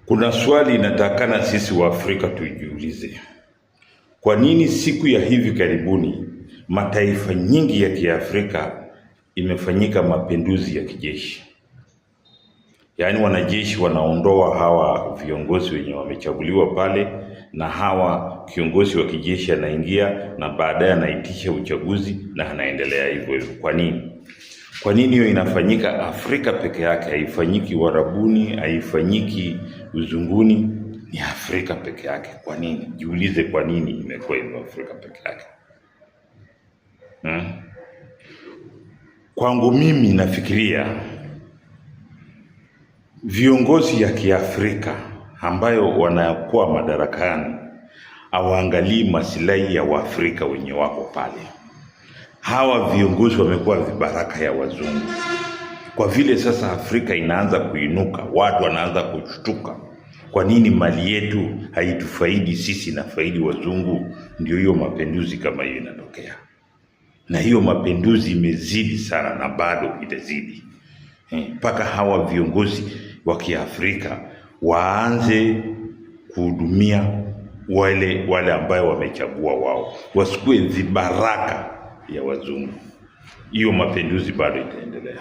Kuna swali inatakana sisi wa Afrika tujiulize. Kwa nini siku ya hivi karibuni mataifa nyingi ya Kiafrika imefanyika mapinduzi ya kijeshi? Yaani wanajeshi wanaondoa hawa viongozi wenye wamechaguliwa pale, na hawa kiongozi wa kijeshi anaingia na baadaye anaitisha uchaguzi na anaendelea hivyo hivyo. Kwa nini? Kwa nini hiyo inafanyika Afrika peke yake, haifanyiki Warabuni, haifanyiki Uzunguni? Ni Afrika peke yake. Kwa nini? Jiulize, kwa nini imekuwa hivyo Afrika peke yake? Kwangu mimi nafikiria viongozi ya Kiafrika ambayo wanakuwa madarakani hawaangalii maslahi ya Waafrika wenye wako pale. Hawa viongozi wamekuwa vibaraka ya wazungu. Kwa vile sasa Afrika inaanza kuinuka, watu wanaanza kushtuka, kwa nini mali yetu haitufaidi sisi na faidi wazungu? Ndio hiyo mapinduzi kama hiyo inatokea, na hiyo mapinduzi imezidi sana na bado itazidi mpaka hawa viongozi wa Kiafrika waanze kuhudumia wale ambayo wamechagua wao, wasikue vibaraka ya wazungu. Hiyo mapinduzi bado itaendelea.